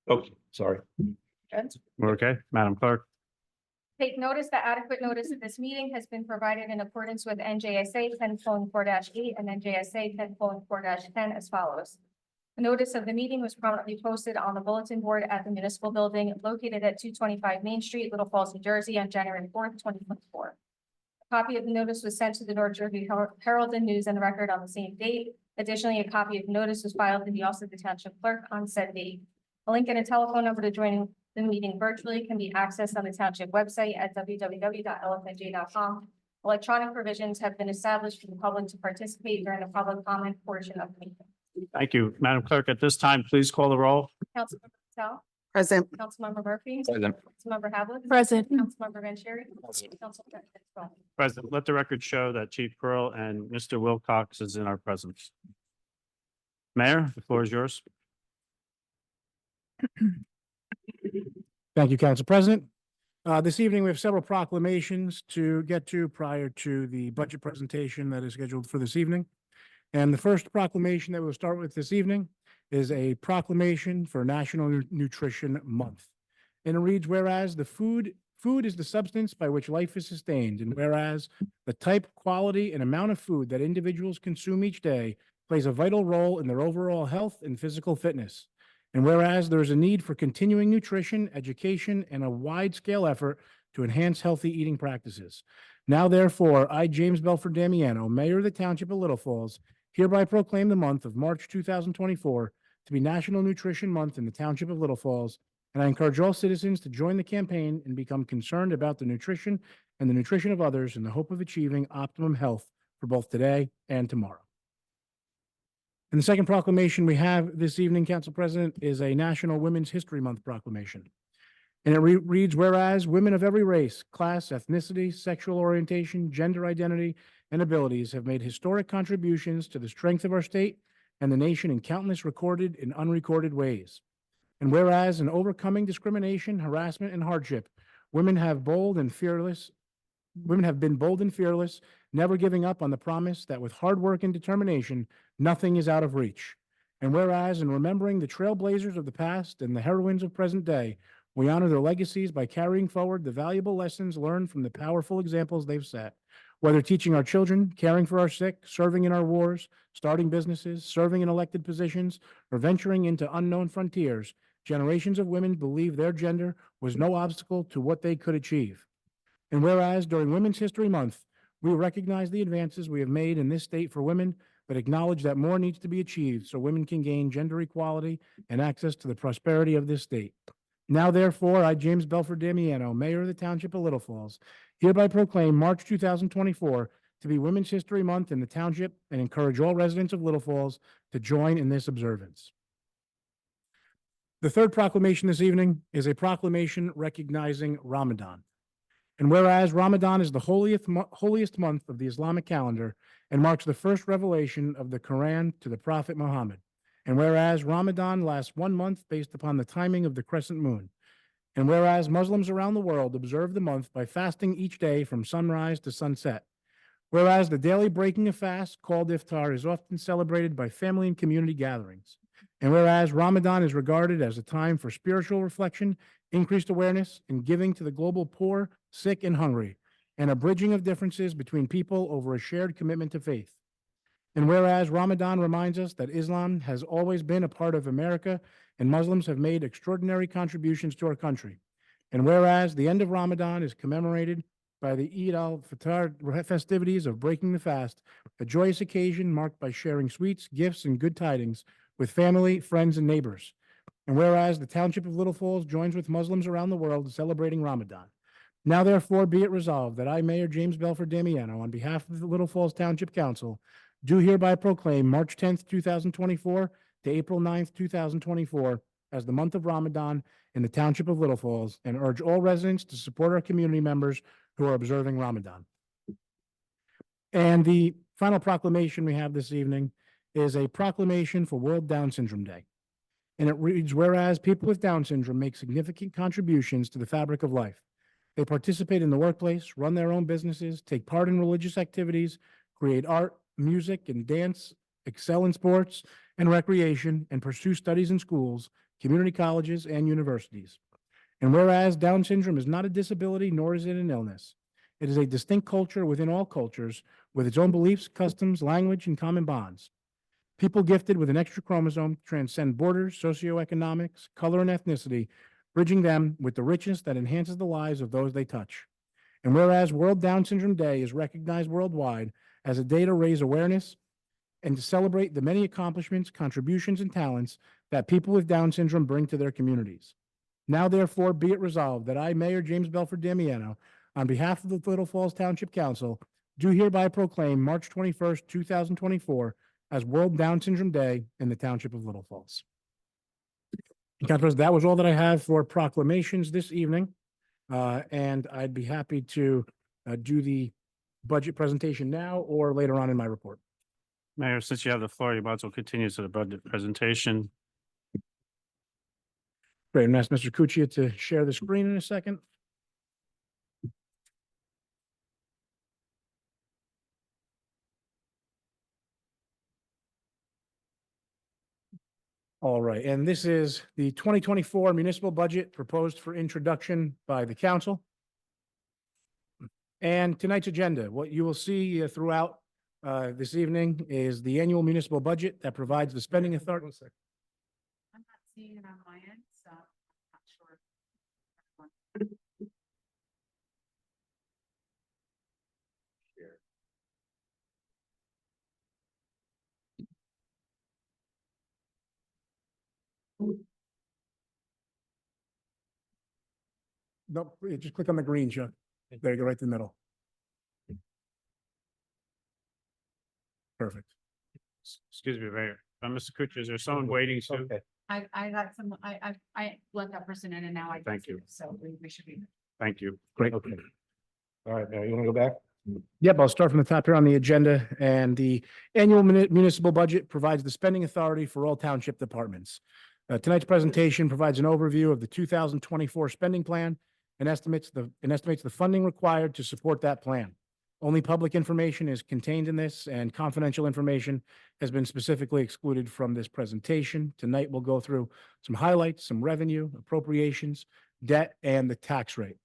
Oh, sorry. Good. We're okay, Madam Clerk? Take notice that adequate notice of this meeting has been provided in accordance with NJSA 10:4-8 and NJSA 10:4-10 as follows. The notice of the meeting was prominently posted on the bulletin board at the municipal building located at 225 Main Street, Little Falls, New Jersey on January 4th, 2024. A copy of the notice was sent to the North Jersey Herald and News and Record on the same date. Additionally, a copy of the notice was filed in the office of the township clerk on said date. A link and a telephone number to join the meeting virtually can be accessed on the township website at www.lfnj.com. Electronic provisions have been established for the public to participate during the public comment portion of the meeting. Thank you. Madam Clerk, at this time, please call the roll. Councilmember Patel, Present. Councilmember Murphy, Present. Councilmember Havlet, Present. Councilmember Vanchery, Council President Trump. President, let the record show that Chief Pearl and Mr. Wilcox is in our presence. Mayor, the floor is yours. Thank you, Council President. This evening, we have several proclamations to get to prior to the budget presentation that is scheduled for this evening. And the first proclamation that we'll start with this evening is a proclamation for National Nutrition Month. And it reads, whereas the food is the substance by which life is sustained, and whereas the type, quality, and amount of food that individuals consume each day plays a vital role in their overall health and physical fitness. And whereas there is a need for continuing nutrition, education, and a wide-scale effort to enhance healthy eating practices. Now, therefore, I, James Belford Damiano, Mayor of the Township of Little Falls, hereby proclaim the month of March 2024 to be National Nutrition Month in the Township of Little Falls, and I encourage all citizens to join the campaign and become concerned about the nutrition and the nutrition of others in the hope of achieving optimum health for both today and tomorrow. And the second proclamation we have this evening, Council President, is a National Women's History Month proclamation. And it reads, whereas women of every race, class, ethnicity, sexual orientation, gender identity, and abilities have made historic contributions to the strength of our state and the nation in countless recorded and unrecorded ways. And whereas in overcoming discrimination, harassment, and hardship, women have been bold and fearless, never giving up on the promise that with hard work and determination, nothing is out of reach. And whereas in remembering the trailblazers of the past and the heroines of present day, we honor their legacies by carrying forward the valuable lessons learned from the powerful examples they've set. Whether teaching our children, caring for our sick, serving in our wars, starting businesses, serving in elected positions, or venturing into unknown frontiers, generations of women believe their gender was no obstacle to what they could achieve. And whereas during Women's History Month, we recognize the advances we have made in this state for women, but acknowledge that more needs to be achieved so women can gain gender equality and access to the prosperity of this state. Now, therefore, I, James Belford Damiano, Mayor of the Township of Little Falls, hereby proclaim March 2024 to be Women's History Month in the Township and encourage all residents of Little Falls to join in this observance. The third proclamation this evening is a proclamation recognizing Ramadan. And whereas Ramadan is the holiest month of the Islamic calendar and marks the first revelation of the Quran to the Prophet Muhammad. And whereas Ramadan lasts 1 month based upon the timing of the crescent moon. And whereas Muslims around the world observe the month by fasting each day from sunrise to sunset. Whereas the daily breaking of fast, called iftar, is often celebrated by family and community gatherings. And whereas Ramadan is regarded as a time for spiritual reflection, increased awareness, and giving to the global poor, sick, and hungry, and a bridging of differences between people over a shared commitment to faith. And whereas Ramadan reminds us that Islam has always been a part of America and Muslims have made extraordinary contributions to our country. And whereas the end of Ramadan is commemorated by the Eid al-Fitr festivities of breaking the fast, a joyous occasion marked by sharing sweets, gifts, and good tidings with family, friends, and neighbors. And whereas the Township of Little Falls joins with Muslims around the world in celebrating Ramadan. Now, therefore, be it resolved that I, Mayor James Belford Damiano, on behalf of the Little Falls Township Council, do hereby proclaim March 10th, 2024 to April 9th, 2024 as the month of Ramadan in the Township of Little Falls and urge all residents to support our community members who are observing Ramadan. And the final proclamation we have this evening is a proclamation for World Down Syndrome Day. And it reads, whereas people with Down syndrome make significant contributions to the fabric of life. They participate in the workplace, run their own businesses, take part in religious activities, create art, music, and dance, excel in sports and recreation, and pursue studies in schools, community colleges, and universities. And whereas Down syndrome is not a disability, nor is it an illness. It is a distinct culture within all cultures, with its own beliefs, customs, language, and common bonds. People gifted with an extra chromosome transcend borders, socioeconomics, color, and ethnicity, bridging them with the richness that enhances the lives of those they touch. And whereas World Down Syndrome Day is recognized worldwide as a day to raise awareness and to celebrate the many accomplishments, contributions, and talents that people with Down syndrome bring to their communities. Now, therefore, be it resolved that I, Mayor James Belford Damiano, on behalf of the Little Falls Township Council, do hereby proclaim March 21st, 2024 as World Down Syndrome Day in the Township of Little Falls. Council President, that was all that I have for proclamations this evening. And I'd be happy to do the budget presentation now or later on in my report. Mayor, since you have the floor, you might as well continue to the budget presentation. Great, and ask Mr. Cuccia to share the screen in a second. All right, and this is the 2024 municipal budget proposed for introduction by the council. And tonight's agenda, what you will see throughout this evening is the annual municipal budget that provides the spending authority. I'm not seeing it on my end, so I'm not sure. Nope, just click on the green, Chuck. There you go, right in the middle. Perfect. Excuse me, Mayor. Mr. Kuchar, is there someone waiting to? Okay. I got some, I let that person in and now I. can Thank see you. it, So we should be. Thank you. Great. Okay. All right, now you want to go back? Yep, I'll start from the top here on the agenda, and the annual municipal budget provides the spending authority for all township departments. Tonight's presentation provides an overview of the 2024 spending plan and estimates the funding required to support that plan. Only public information is contained in this, and confidential information has been specifically excluded from this presentation. Tonight, we'll go through some highlights, some revenue, appropriations, debt, and the tax rate.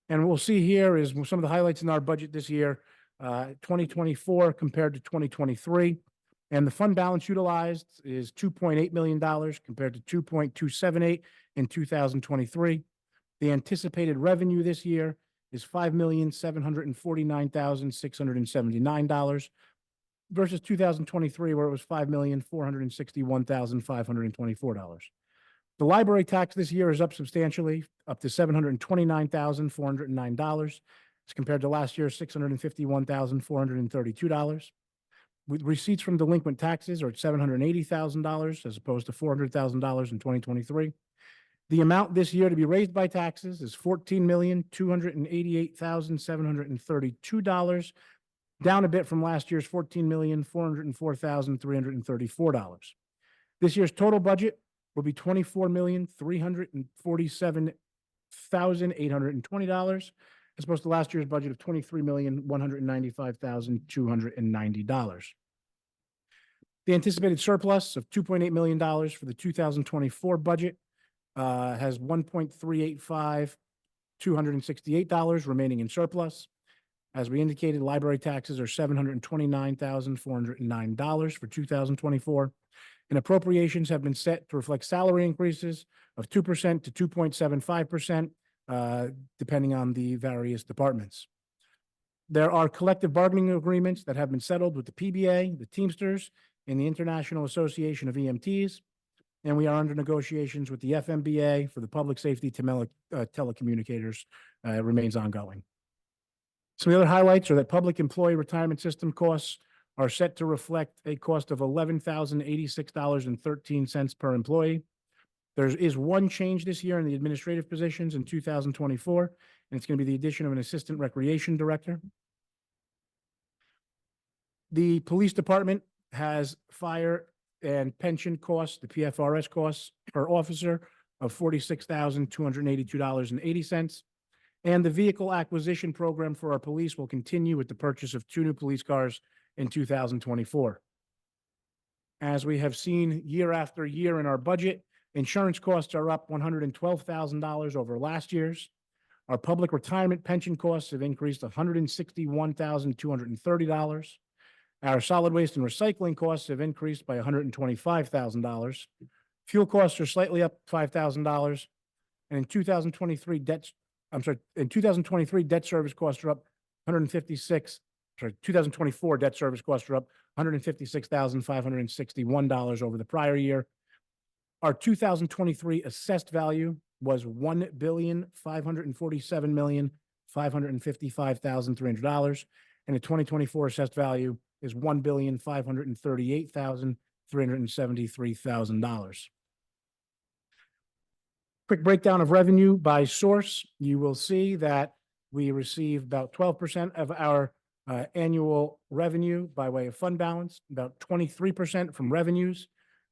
And we'll see here is some of the highlights in our budget this year, 2024 compared to 2023. And the fund balance utilized is $2.8 million compared to $2.278 in 2023. The anticipated revenue this year is $5,749,679 versus 2023, where it was $5,461,524. The library tax this year is up substantially, up to $729,409 as compared to last year's $651,432. With receipts from delinquent taxes are at $780,000 as opposed to $400,000 in 2023. The amount this year to be raised by taxes is $14,288,732, down a bit from last year's $14,404,334. This year's total budget will be $24,347,820, as opposed to last year's budget of $23,195,290. The anticipated surplus of $2.8 million for the 2024 budget has $1,385,268 remaining in surplus. As we indicated, library taxes are $729,409 for 2024. And appropriations have been set to reflect salary increases of 2% to 2.75%, depending on the various departments. There are collective bargaining agreements that have been settled with the PBA, the Teamsters, and the International Association of EMTs. And we are under negotiations with the FMBA for the public safety telecommunicators. It remains ongoing. Some of the other highlights are that public employee retirement system costs are set to reflect a cost of $11,086.13 per employee. There is one change this year in the administrative positions in 2024, and it's going to be the addition of an assistant recreation director. The police department has fire and pension costs, the PFRS costs per officer of $46,282.80. And the vehicle acquisition program for our police will continue with the purchase of 2 new police cars in 2024. As we have seen year after year in our budget, Insurance costs are up $112,000 over last year's. Our public retirement pension costs have increased $161,230. Our solid waste and recycling costs have increased by $125,000. Fuel costs are slightly up $5,000. And in 2023, in 2023, debt service costs are up 2024 debt service costs are up $156,561 over the prior year. Our 2023 assessed value was $1,547,555,300, and the 2024 assessed value is $1,538,373,000. Quick breakdown of revenue by source. You will see that we receive about 12% of our annual revenue by way of fund balance, about 23% from revenues.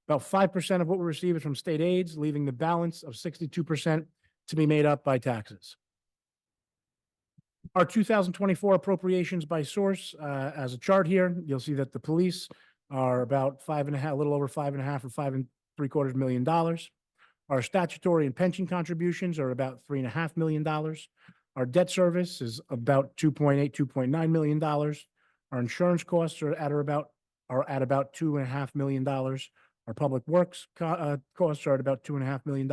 About 5% of what we receive is from state aids, leaving the balance of 62% to be made up by taxes. Our 2024 appropriations by source, as a chart here, you'll see that the police are about a little over $5.5 or $5.75 million. Our statutory and pension contributions are about $3.5 million. Our debt service is about $2.9 million. Our insurance costs are at about $2.5 million. Our public works costs are at about $2.5 million,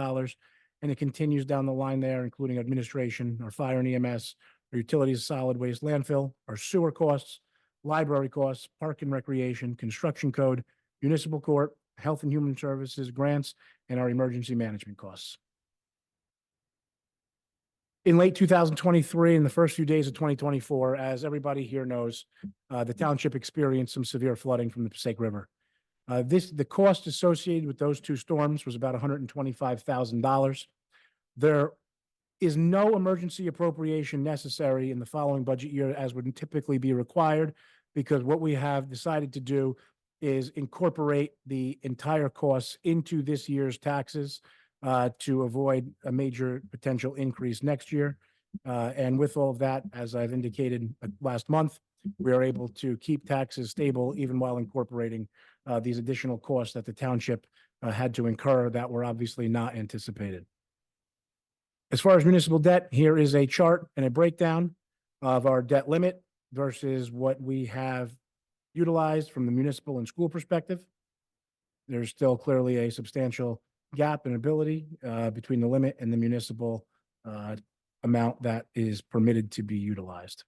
and it continues down the line there, including administration, our fire and EMS, our utilities, solid waste, landfill, our sewer costs, library costs, park and recreation, construction code, municipal court, health and human services, grants, and our emergency management costs. In late 2023 and the first few days of 2024, as everybody here knows, the township experienced some severe flooding from the Passaic River. The cost associated with those two storms was about $125,000. There is no emergency appropriation necessary in the following budget year as would typically be required, because what we have decided to do is incorporate the entire costs into this year's taxes to avoid a major potential increase next year. And with all of that, as I've indicated last month, we are able to keep taxes stable even while incorporating these additional costs that the township had to incur that were obviously not anticipated. As far as municipal debt, here is a chart and a breakdown of our debt limit versus what we have utilized from the municipal and school perspective. There's still clearly a substantial gap in ability between the limit and the municipal amount that is permitted to be utilized.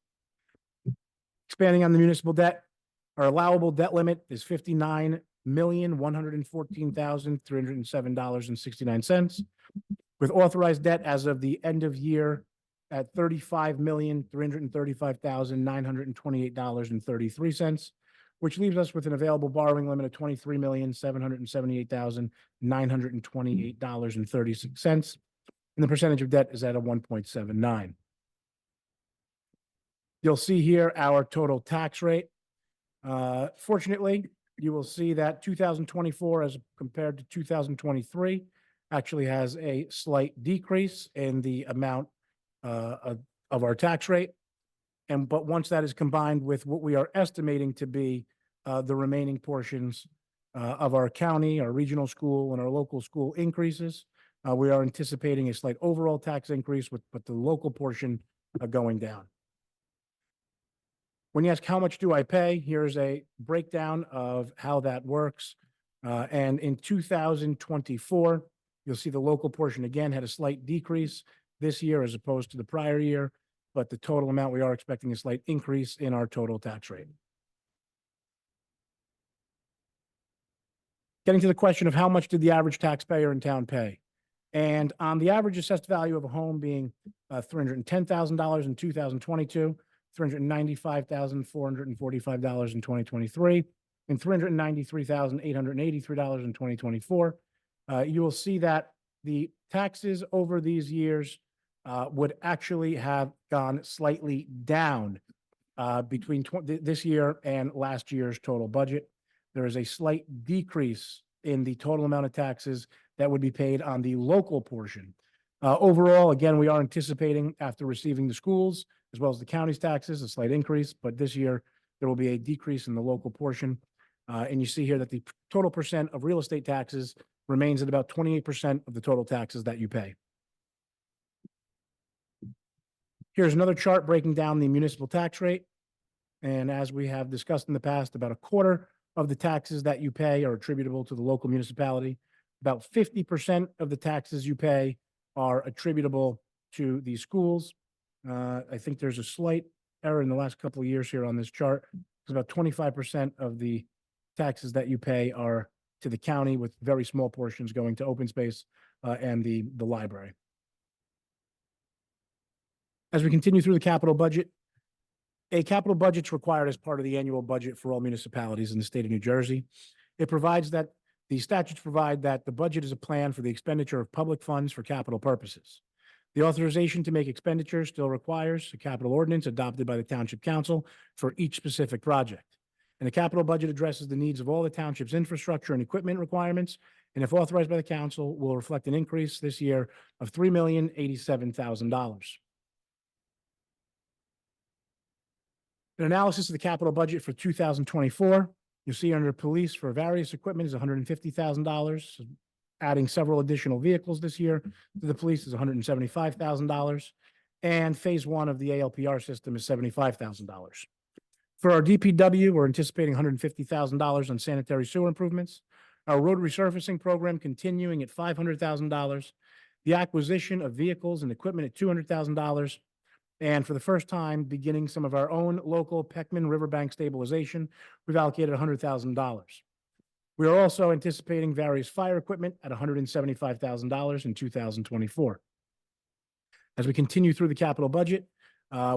Expanding on the municipal debt, our allowable debt limit is $59,114,307.69, with authorized debt as of the end of year at $35,335,928.33, which leaves us with an available borrowing limit of $23,778,928.36, and the percentage of debt is at a 1.79. You'll see here our total tax rate. Fortunately, you will see that 2024 as compared to 2023 actually has a slight decrease in the amount of our tax rate. But once that is combined with what we are estimating to be the remaining portions of our county, our regional school, and our local school increases, we are anticipating a slight overall tax increase, but the local portion going down. When you ask how much do I pay, here's a breakdown of how that works. And in 2024, you'll see the local portion again had a slight decrease this year as opposed to the prior year, but the total amount, we are expecting a slight increase in our total tax rate. Getting to the question of how much did the average taxpayer in town pay? And on the average assessed value of a home being $310,000 in 2022, $395,445 in 2023, and $393,883 in 2024. You will see that the taxes over these years would actually have gone slightly down between this year and last year's total budget. There is a slight decrease in the total amount of taxes that would be paid on the local portion. Overall, again, we are anticipating after receiving the schools as well as the county's taxes, a slight increase, but this year there will be a decrease in the local portion. And you see here that the total percent of real estate taxes remains at about 28% of the total taxes that you pay. Here's another chart breaking down the municipal tax rate. And as we have discussed in the past, about a quarter of the taxes that you pay are attributable to the local municipality. About 50% of the taxes you pay are attributable to the schools. I think there's a slight error in the last couple of years here on this chart. It's about 25% of the taxes that you pay are to the county, with very small portions going to open space and the library. As we continue through the capital budget, a capital budget is required as part of the annual budget for all municipalities in the state of New Jersey. It provides that the statutes provide that the budget is a plan for the expenditure of public funds for capital purposes. The authorization to make expenditures still requires a capital ordinance adopted by the Township Council for each specific project. And the capital budget addresses the needs of all the township's infrastructure and equipment requirements, and if authorized by the council, will reflect an increase this year of $3,087,000. An analysis of the capital budget for 2024, you'll see under police for various equipment is $150,000. Adding several additional vehicles this year to the police is $175,000. And phase one of the ALPR system is $75,000. For our DPW, we're anticipating $150,000 on sanitary sewer improvements. Our road resurfacing program continuing at $500,000. The acquisition of vehicles and equipment at $200,000. And for the first time, beginning some of our own local Peckman Riverbank stabilization, we've allocated $100,000. We are also anticipating various fire equipment at $175,000 in 2024. As we continue through the capital budget,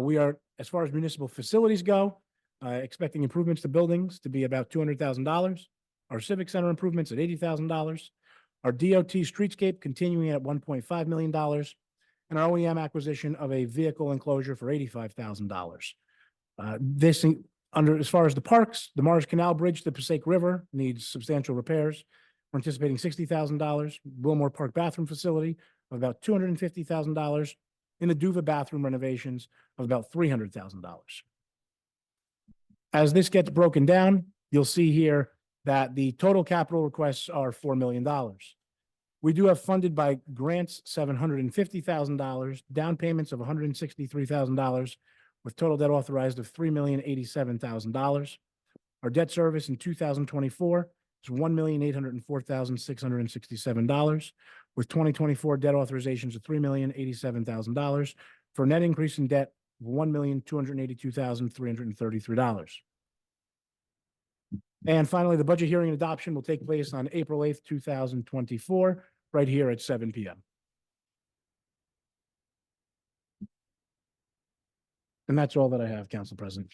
we are, as far as municipal facilities go, expecting improvements to buildings to be about $200,000. Our civic center improvements at $80,000. Our DOT streetscape continuing at $1.5 million. And our OEM acquisition of a vehicle enclosure for $85,000. As far as the parks, the Morris Canal Bridge to the Passaic River needs substantial repairs. We're anticipating $60,000. Wilmore Park bathroom facility of about $250,000. In the Duva bathroom renovations of about $300,000. As this gets broken down, you'll see here that the total capital requests are $4 million. We do have funded by grants $750,000, down payments of $163,000, with total debt authorized of $3,087,000. Our debt service in 2024 is $1,804,667, with 2024 debt authorizations of $3,087,000 for a net increase in debt of $1,282,333. And finally, the budget hearing and adoption will take place on April 8th, 2024, right here at 7 p.m. And that's all that I have, Council President.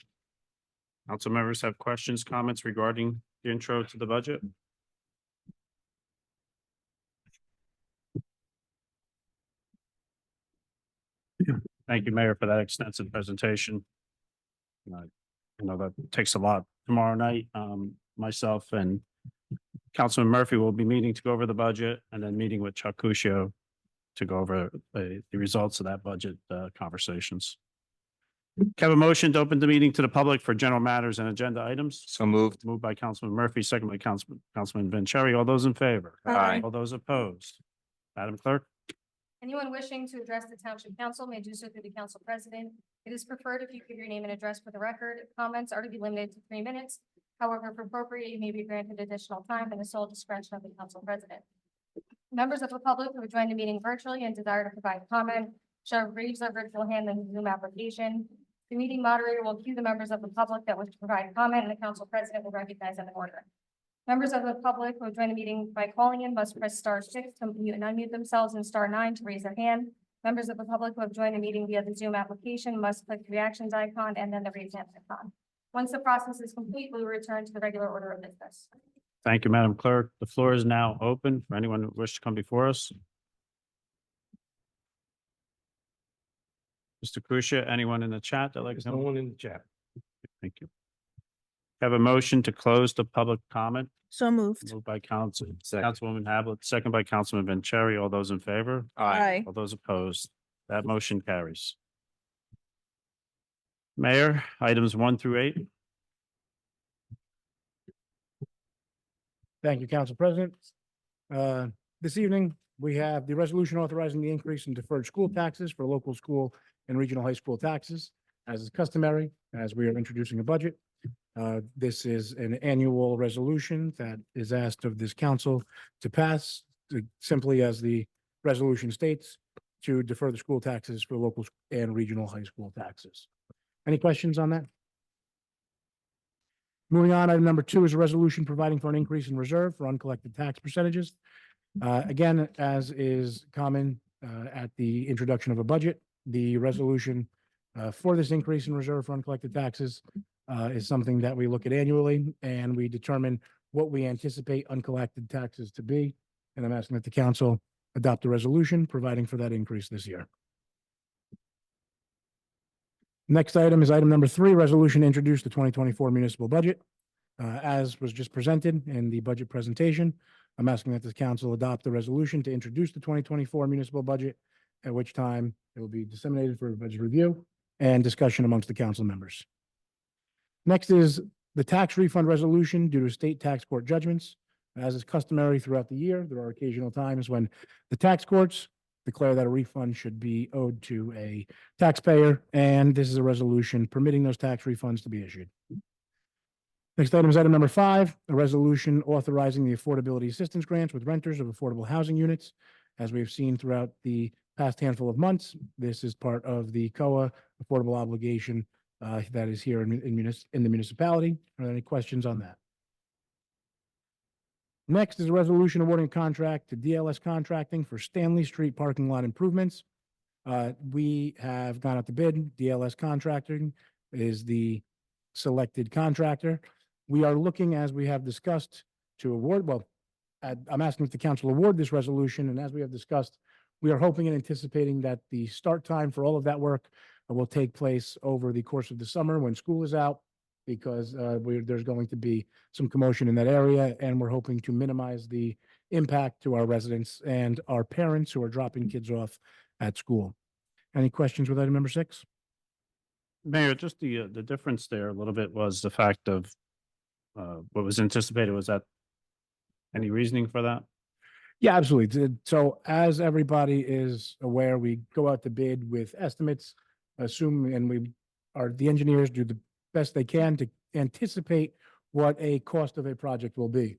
Council members have questions, comments regarding the intro to the budget? Thank you, Mayor, for that extensive presentation. I know that takes a lot. Tomorrow night, myself and Councilman Murphy will be meeting to go over the budget, and then meeting with Chuck Cuscio to go over the results of that budget conversations. Have a motion to open the meeting to the public for general matters and agenda items. So moved. Moved by Councilman Murphy, second by Councilman Vanchery. All those in favor? Aye. All those opposed? Madam Clerk? Anyone wishing to address the Township Council may do so through the Council President. It is preferred if you give your name and address for the record. Comments are to be limited to 3 minutes. However, if appropriate, you may be granted additional time in the sole discretion of the Council President. Members of the public who have joined the meeting virtually and desire to provide comment shall raise their virtual hand in the Zoom application. The meeting moderator will cue the members of the public that wish to provide comment, and the Council President will recognize them in order. Members of the public who have joined the meeting by calling in must press *6 to mute and unmute themselves and *9 to raise their hand. Members of the public who have joined the meeting via the Zoom application must click the reactions icon and then the raise hand icon. Once the process is complete, we will return to the regular order of business. Thank you, Madam Clerk. The floor is now open for anyone who wishes to come before us. Mr. Cuscio, anyone in the chat that likes to? No one in the chat. Thank you. Have a motion to close the public comment. So moved. Moved by Councilwoman Second. Hablett, second by Councilman Vanchery. All those in favor? Aye. All those opposed? That motion carries. Mayor, items 1 through 8. Thank you, Council President. This evening, we have the resolution authorizing the increase in deferred school taxes for local school and regional high school taxes, as is customary, as we are introducing a budget. This is an annual resolution that is asked of this council to pass, simply as the resolution states, to defer the school taxes for local and regional high school taxes. Any questions on that? Moving on, item number 2 is a resolution providing for an increase in reserve for uncollected tax percentages. Again, as is common at the introduction of a budget, the resolution for this increase in reserve for uncollected taxes is something that we look at annually, and we determine what we anticipate uncollected taxes to be. And I'm asking that the council adopt a resolution providing for that increase this year. Next item is item number 3, resolution to introduce the 2024 municipal budget. As was just presented in the budget presentation, I'm asking that this council adopt the resolution to introduce the 2024 municipal budget, at which time it will be disseminated for budget review and discussion amongst the council members. Next is the tax refund resolution due to state tax court judgments. As is customary throughout the year, there are occasional times when the tax courts declare that a refund should be owed to a taxpayer, and this is a resolution permitting those tax refunds to be issued. Next item is item number 5, a resolution authorizing the affordability assistance grants with renters of affordable housing units. As we've seen throughout the past handful of months, this is part of the COA affordable obligation that is here in the municipality. Are there any questions on that? Next is a resolution awarding a contract to DLS Contracting for Stanley Street parking lot improvements. We have gone out to bid. DLS Contracting is the selected contractor. We are looking, as we have discussed, to award, I'm asking if the council award this resolution, and as we have discussed, we are hoping and anticipating that the start time for all of that work will take place over the course of the summer when school is out, because there's going to be some commotion in that area, and we're hoping to minimize the impact to our residents and our parents who are dropping kids off at school. Any questions with item number 6? Mayor, just the difference there a little bit was the fact of what was anticipated. Was that any reasoning for that? Yeah, absolutely. So as everybody is aware, we go out to bid with estimates, and the engineers do the best they can to anticipate what a cost of a project will be.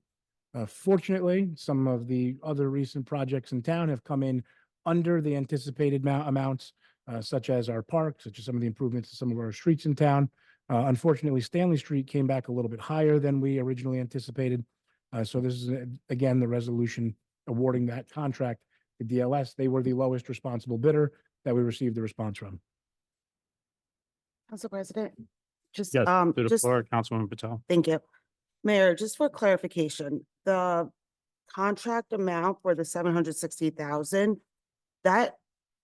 Fortunately, some of the other recent projects in town have come in under the anticipated amounts, such as our park, such as some of the improvements to some of our streets in town. Unfortunately, Stanley Street came back a little bit higher than we originally anticipated. So this is, again, the resolution awarding that contract to DLS. They were the lowest responsible bidder that we received the response from. Council President, just, Yes, to the just, floor, Councilwoman Patel. thank you. Mayor, just for clarification, the contract amount for the 760,000, that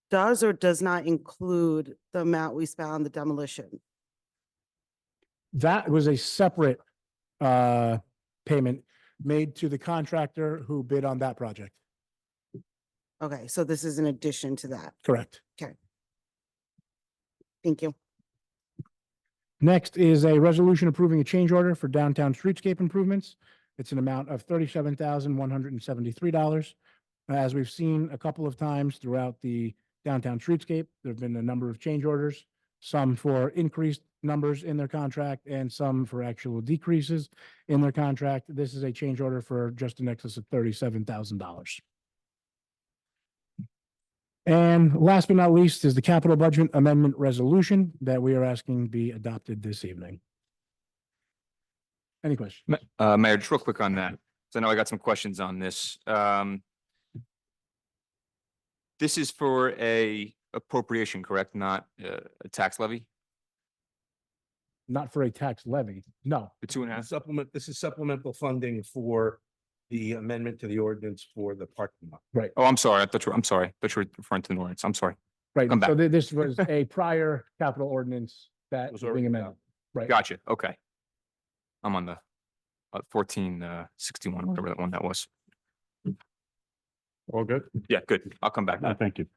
does or does not include the amount we spent on the demolition? That was a separate payment made to the contractor who bid on that project. Okay, so this is in addition to that. Correct. Thank you. Next is a resolution approving a change order for downtown streetscape improvements. It's an amount of $37,173. As we've seen a couple of times throughout the downtown streetscape, there have been a number of change orders, some for increased numbers in their contract and some for actual decreases in their contract. This is a change order for just in excess of $37,000. And last but not least is the capital budget amendment resolution that we are asking be adopted this evening. Any questions? Mayor, just real quick on that, so I know I got some questions on this. This is for a appropriation, correct? Not a tax levy? Not for a tax levy, no. The 2.5? This is supplemental funding for the amendment to the ordinance for the parking lot. Right, Oh, I'm sorry. I'm sorry. I thought you were referring to the ordinance. I'm sorry. right. Come So back. this was a prior capital ordinance that Was was already being amended. Right. Gotcha. Okay. I'm on the 1461, whatever that one that was. All good? Yeah, good. I'll come back. Thank you.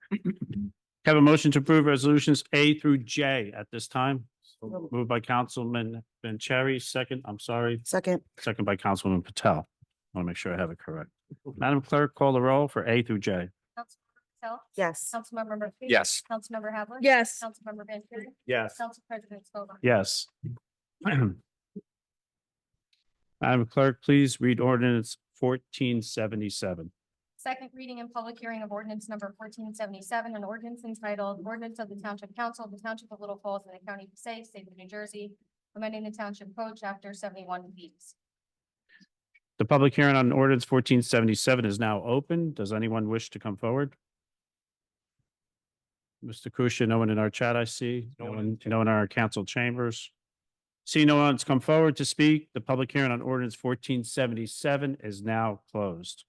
Have a motion to approve resolutions A through J at this time. Moved by Councilman Vanchery, second by Councilwoman Patel. Want to make sure I have it correct. Madam Clerk, call the roll for A through J. Councilmember Patel? Yes. Councilmember Murphy? Yes. Councilmember Havlet? Yes. Councilmember Vanchery? Yes. Council President Scoba. Yes. Madam Clerk, please read ordinance 1477. Second reading and public hearing of ordinance number 1477, an ordinance entitled Ordinance of the Township Council of the Township of Little Falls in the County of Passaic, State of New Jersey, amending the Township Code, Chapter 71 fees. The public hearing on ordinance 1477 is now open. Does anyone wish to come forward? Mr. Kusia, no one in our chat I see. No one in our council chambers. See no one's come forward to speak. The public hearing on ordinance 1477 is now closed.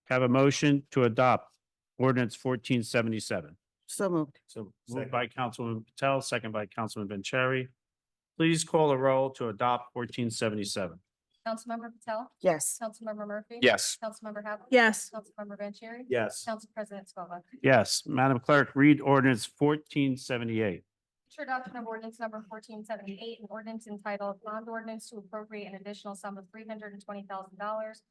Have a motion to adopt ordinance 1477. So moved. So moved by Councilman Patel, second by Councilman Vanchery. Please call a roll to adopt 1477. Councilmember Patel? Yes. Councilmember Murphy? Yes. Councilmember Havlet? Yes. Councilmember Vanchery? Yes. Council President Scoba. Yes, Madam Clerk, read ordinance 1478. Introduction of ordinance number 1478, an ordinance entitled Bond Ordinance to Appropriate an Additional Sum of $320,000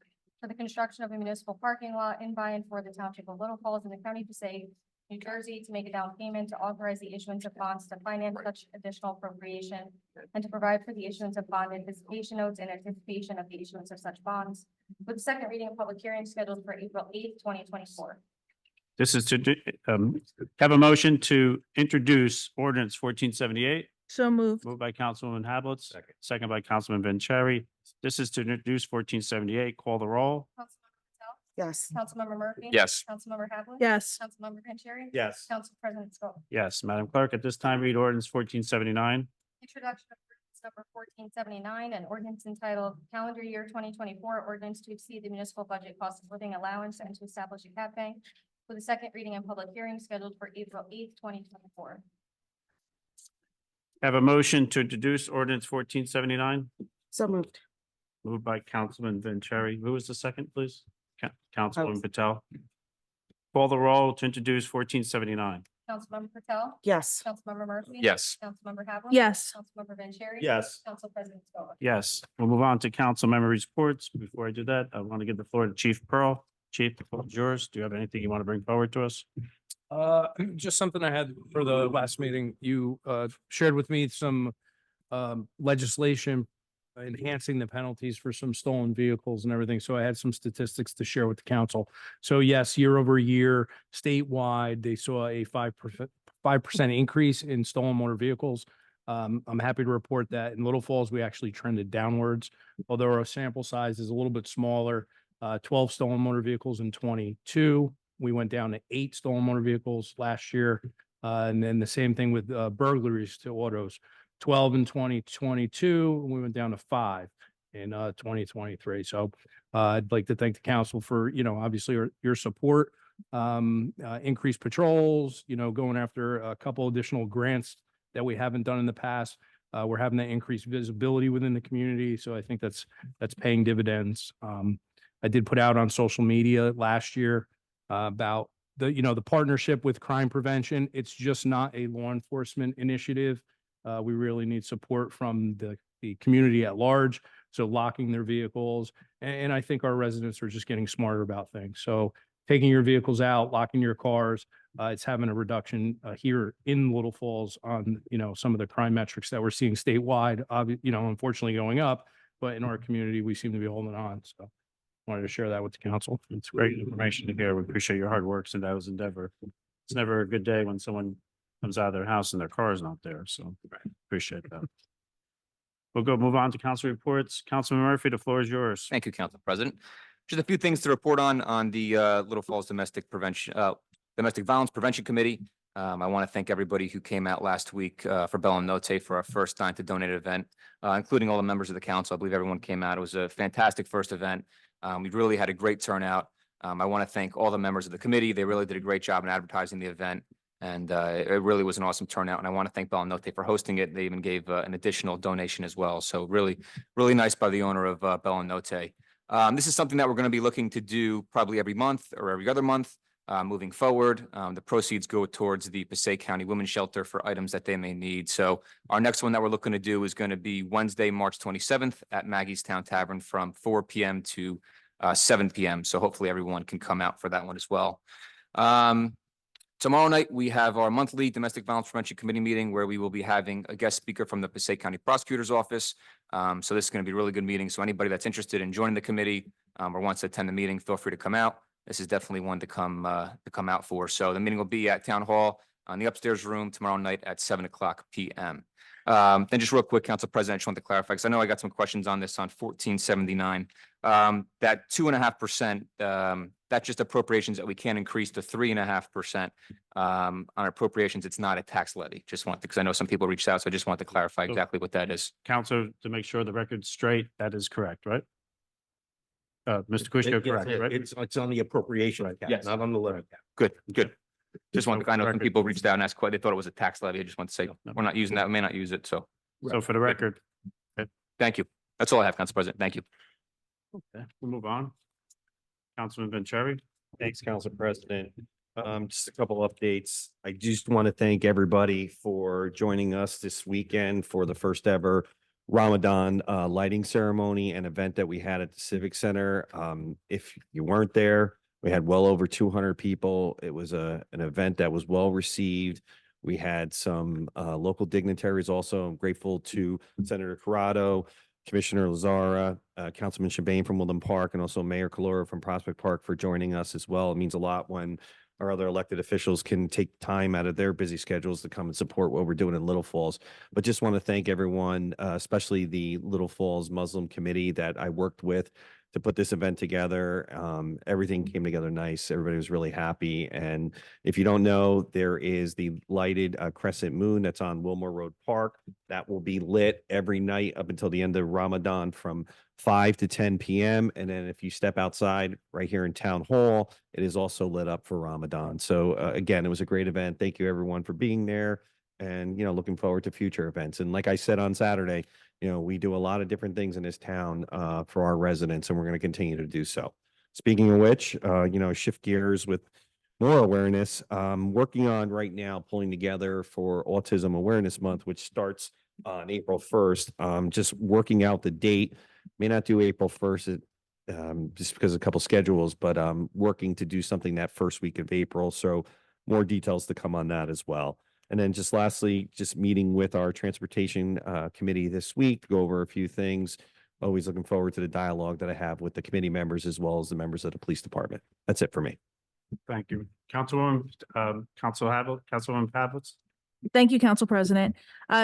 for the construction of a municipal parking lot in by and for the Township of Little Falls in the County of Passaic, New Jersey, to make a down payment to authorize the issuance of bonds to finance such additional appropriation and to provide for the issuance of bond anticipation notes in anticipation of the issuance of such bonds, with the second reading and public hearing scheduled for April 8th, 2024. This is to have a motion to introduce ordinance 1478. So moved. Moved by Councilwoman Hablitz, second by Councilman Vanchery. This is to introduce 1478. Call the roll. Councilmember Patel? Yes. Councilmember Murphy? Yes. Councilmember Havlet? Yes. Councilmember Vanchery? Yes. Council President Scoba. Yes, Madam Clerk, at this time, read ordinance 1479. Introduction of ordinance number 1479, an ordinance entitled Calendar Year 2024 Ordinance to exceed the municipal budget cost of living allowance and to establish a cap bank, with a second reading and public hearing scheduled for April 8th, 2024. Have a motion to introduce ordinance 1479. So moved. Moved by Councilman Vanchery. Who was the second, please? Councilwoman Patel. Call the roll to introduce 1479. Councilmember Patel? Yes. Councilmember Murphy? Yes. Councilmember Havlet? Yes. Councilmember Vanchery? Yes. Council President Scoba. Yes, we'll move on to council member reports. Before I do that, I want to give the floor to Chief Pearl. Chief, the floor is yours. Do you have anything you want to bring forward to us? Just something I had for the last meeting. You shared with me some legislation enhancing the penalties for some stolen vehicles and everything. So I had some statistics to share with the council. So yes, year over year, statewide, they saw a 5% increase in stolen motor vehicles. I'm happy to report that in Little Falls, we actually trended downwards, although our sample size is a little bit smaller. 12 stolen motor vehicles in 22. We went down to 8 stolen motor vehicles last year. And then the same thing with burglaries to autos, 12 in 2022. We went down to 5 in 2023. So I'd like to thank the council for, obviously your support, increased patrols, going after a couple additional grants that we haven't done in the past. We're having that increased visibility within the community. So I think that's paying dividends. I did put out on social media last year about the partnership with crime prevention. It's just not a law enforcement initiative. We really need support from the community at large. So locking their vehicles. And I think our residents are just getting smarter about things. So taking your vehicles out, locking your cars, it's having a reduction here in Little Falls on, some of the crime metrics that we're seeing statewide, unfortunately going up, but in our community, we seem to be holding on. So wanted to share that with the council. It's great information to hear. We appreciate your hard work in those endeavor. It's never a good day when someone comes out of their house and their car is not there. So appreciate that. We'll move on to council reports. Councilman Murphy, the floor is yours. Thank you, Council President. Just a few things to report on the Little Falls Domestic Violence Prevention Committee. I want to thank everybody who came out last week for Bell and Notte for our first time to donate event, including all the members of the council. I believe everyone came out. It was a fantastic first event. We really had a great turnout. I want to thank all the members of the committee. They really did a great job in advertising the event. And it really was an awesome turnout. And I want to thank Bell and Notte for hosting it. They even gave an additional donation as well. So really, really nice by the owner of Bell and Notte. This is something that we're going to be looking to do probably every month or every other month moving forward. The proceeds go towards the Passaic County Women's Shelter for items that they may need. So our next one that we're looking to do is going to be Wednesday, March 27th at Maggie's Town Tavern from 4 p.m. to 7 PM. So hopefully everyone can come out for that one as well. Tomorrow night, we have our monthly Domestic Violence Prevention Committee meeting where we will be having a guest speaker from the Passaic County Prosecutor's Office. So this is going to be a really good meeting. So anybody that's interested in joining the committee or wants to attend the meeting, feel free to come out. This is definitely one to come out for. So the meeting will be at Town Hall on the upstairs room tomorrow night at 7:00 PM. Then just real quick, Council President, I just want to clarify, because I know I got some questions on this on 1479. That 2.5%, that's just appropriations that we can't increase to 3.5%. On appropriations, it's not a tax levy. Just want to, because I know some people reached out, so I just want to clarify exactly what that is. Council, to make sure the record's straight, that is correct, right? Mr. Kushner, correct, right? It's on the appropriation account, Yes. not on the levy account. Good, good. Just want to, I know some Record. people reached out and asked, they thought it was a tax levy. I just want to say, No. we're not using that, we may not use it, so So for the record, thank you. That's all I have, Council President. Thank you. okay, we'll move on. Councilman Vanchery. Thanks, Council President. Just a couple updates. I just want to thank everybody for joining us this weekend for the first ever Ramadan lighting ceremony and event that we had at the Civic Center. If you weren't there, we had well over 200 people. It was an event that was well received. We had some local dignitaries also. I'm grateful to Senator Corrado, Commissioner Lazara, Councilman Shabane from Woodland Park, and also Mayor Calora from Prospect Park for joining us as well. It means a lot when our other elected officials can take time out of their busy schedules to come and support what we're doing in Little Falls. But just want to thank everyone, especially the Little Falls Muslim Committee that I worked with to put this event together. Everything came together nice. Everybody was really happy. And if you don't know, there is the lighted crescent moon that's on Wilmore Road Park. That will be lit every night up until the end of Ramadan from 5 to 10 PM. And then if you step outside right here in Town Hall, it is also lit up for Ramadan. So again, it was a great event. Thank you everyone for being there. And, looking forward to future events. And like I said on Saturday, we do a lot of different things in this town for our residents, and we're going to continue to do so. Speaking of which, shift gears with more awareness. Working on right now, pulling together for Autism Awareness Month, which starts on April 1st. Just working out the date. May not do April 1st just because of a couple schedules, but working to do something that first week of April. So more details to come on that as well. And then just lastly, just meeting with our transportation committee this week to go over a few things. Always looking forward to the dialogue that I have with the committee members as well as the members of the police department. That's it for me. Thank you. Councilwoman, Councilwoman Pavlis. Thank you, Council President.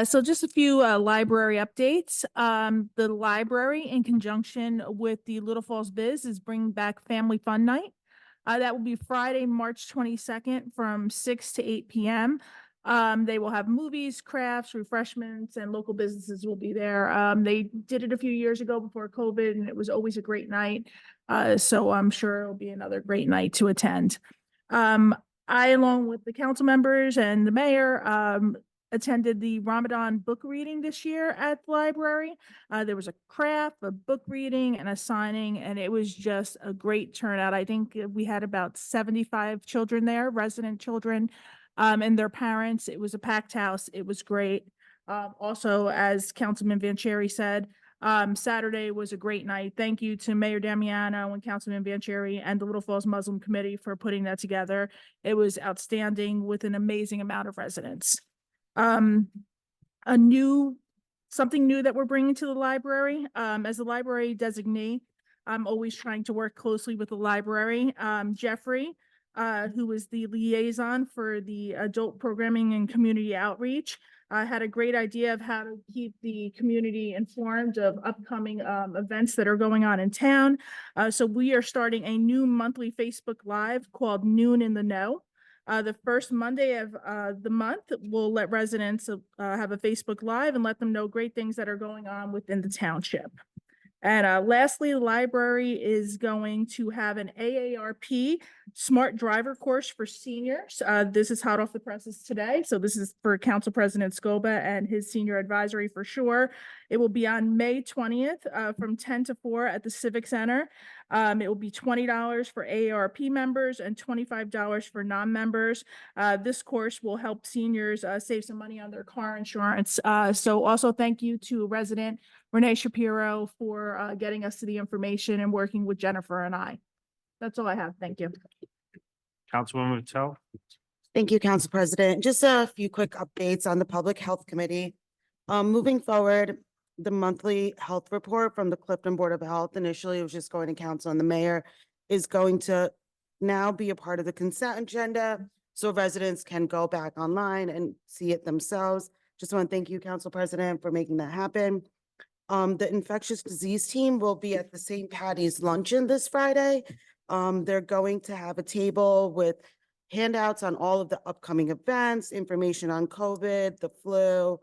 So just a few library updates. The library, in conjunction with the Little Falls Biz, is bringing back Family Fun Night. That will be Friday, March 22nd from 6 to 8 p.m. They will have movies, crafts, refreshments, and local businesses will be there. They did it a few years ago before COVID, and it was always a great night. So I'm sure it'll be another great night to attend. I, along with the council members and the mayor, attended the Ramadan book reading this year at the library. There was a craft, a book reading, and a signing, and it was just a great turnout. I think we had about 75 children there, resident children, and their parents. It was a packed house. It was great. Also, as Councilman Vanchery said, Saturday was a great night. Thank you to Mayor Damiano and Councilman Vanchery and the Little Falls Muslim Committee for putting that together. It was outstanding with an amazing amount of residents. Something new that we're bringing to the library, as the library designee, I'm always trying to work closely with the library. Jeffrey, who is the liaison for the adult programming and community outreach, had a great idea of how to keep the community informed of upcoming events that are going on in town. So we are starting a new monthly Facebook Live called Noon in the Know. The first Monday of the month, we'll let residents have a Facebook Live and let them know great things that are going on within the township. And lastly, the library is going to have an AARP smart driver course for seniors. This is hot off the presses today. So this is for Council President Scoba and his senior advisory for sure. It will be on May 20th from 10 to 4 at the Civic Center. It will be $20 for AARP members and $25 for non-members. This course will help seniors save some money on their car insurance. So also thank you to resident Renee Shapiro for getting us to the information and working with Jennifer and I. That's all I have. Thank you. Councilwoman Patel? Thank you, Council President. Just a few quick updates on the Public Health Committee. Moving forward, the monthly health report from the Clifton Board of Health, initially it was just going to council, and the mayor is going to now be a part of the consent agenda, so residents can go back online and see it themselves. Just want to thank you, Council President, for making that happen. The infectious disease team will be at the St. Patty's Luncheon this Friday. They're going to have a table with handouts on all of the upcoming events, information on COVID, the flu,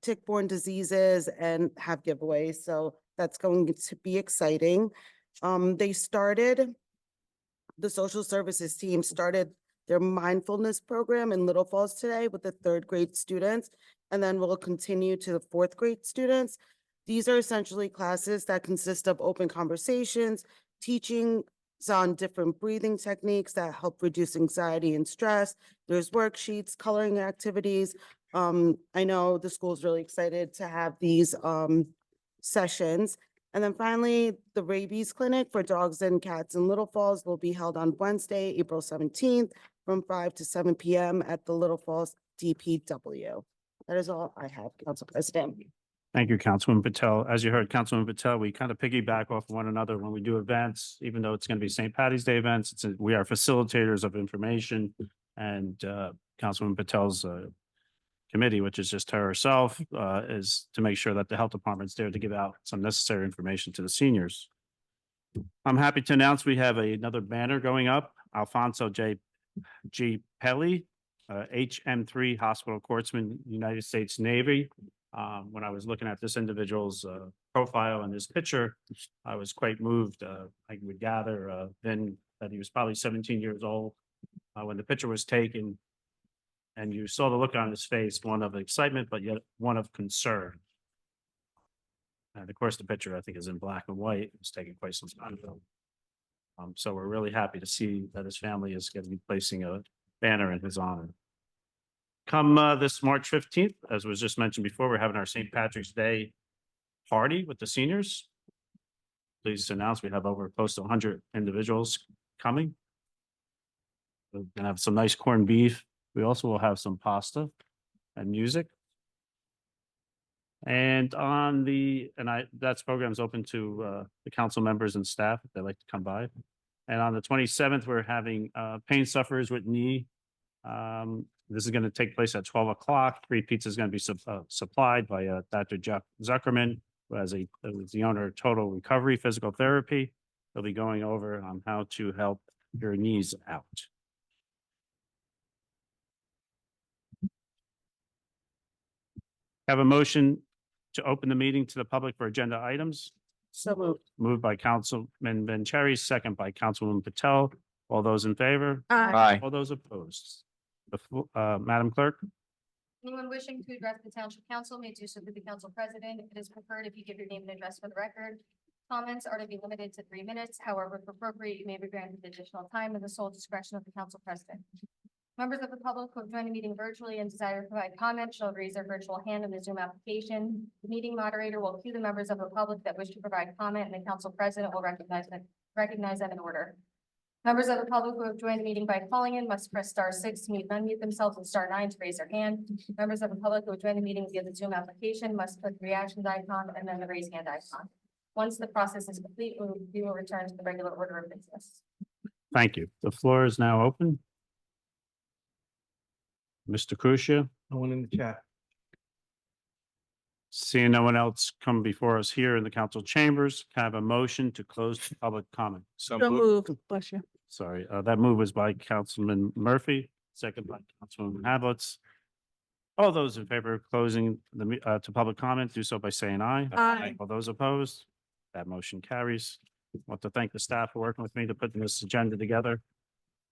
tick-borne diseases, and have giveaways. So that's going to be exciting. The social services team started their mindfulness program in Little Falls today with the 3rd grade students, and then we'll continue to the 4th grade students. These are essentially classes that consist of open conversations, teaching on different breathing techniques that help reduce anxiety and stress. There's worksheets, coloring activities. I know the school's really excited to have these sessions. And then finally, the rabies clinic for dogs and cats in Little Falls will be held on Wednesday, April 17th from 5 to 7 p.m. at the Little Falls DPW. That is all I have, Council President. Thank you, Councilwoman Patel. As you heard, Councilwoman Patel, we kind of piggyback off one another when we do events, even though it's going to be St. Patty's Day events. We are facilitators of information, and Councilwoman Patel's committee, which is just her herself, is to make sure that the health department's there to give out some necessary information to the seniors. I'm happy to announce we have another banner going up. Alfonso G. Pelly, HM3 Hospital Corpsman, United States Navy. When I was looking at this individual's profile and his picture, I was quite moved. I would gather then that he was probably 17 years old when the picture was taken, and you saw the look on his face, one of excitement, but yet one of concern. And of course, the picture I think is in black and white. It was taken quite some time ago. So we're really happy to see that his family is going to be placing a banner in his honor. Come this March 15th, as was just mentioned before, we're having our St. Patrick's Day party with the seniors. Pleased to announce we have over close to 100 individuals coming. We're gonna have some nice corned beef. We also will have some pasta and music. And that's program's open to the council members and staff if they'd like to come by. And on the 27th, we're having pain sufferers with knee. This is going to take place at 12 o'clock. Free pizza is going to be supplied by Dr. Zuckerman, who is the owner of Total Recovery Physical Therapy. He'll be going over on how to help your knees out. Have a motion to open the meeting to the public for agenda items. So moved. Moved by Councilman Vanchery, second by Councilwoman Patel. All those in favor? Aye. All those opposed? Madam Clerk? Anyone wishing to address the Township Council may do so through the Council President. It is preferred if you give your name and address for the record. Comments are to be limited to 3 minutes. However, if appropriate, you may be granted additional time in the sole discretion of the Council President. Members of the public who have joined the meeting virtually and desire to provide comment shall raise their virtual hand in the Zoom application. The meeting moderator will cue the members of the public that wish to provide comment, and the Council President will recognize them in order. Members of the public who have joined the meeting by calling in must press *6 to mute and unmute themselves and *9 to raise their hand. Members of the public who have joined the meeting via the Zoom application must click the reactions icon and then the raise hand icon. Once the process is complete, we will return to the regular order of business. Thank you. The floor is now open. Mr. Crucia, No one in the chat. seeing no one else come before us here in the council chambers, can I have a motion to close public comment? So moved. Bless you. Sorry, that move was by Councilman Murphy, second by Councilwoman Havelitz. All those in favor of closing to public comment, do so by saying aye. Aye. All those opposed? That motion carries. I want to thank the staff for working with me to put this agenda together.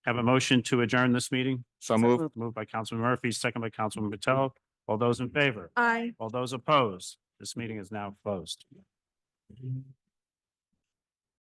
Have a motion to adjourn this meeting? So moved. Moved by Councilman Murphy, second by Councilman Patel. All those in favor? Aye. All those opposed? This meeting is now closed.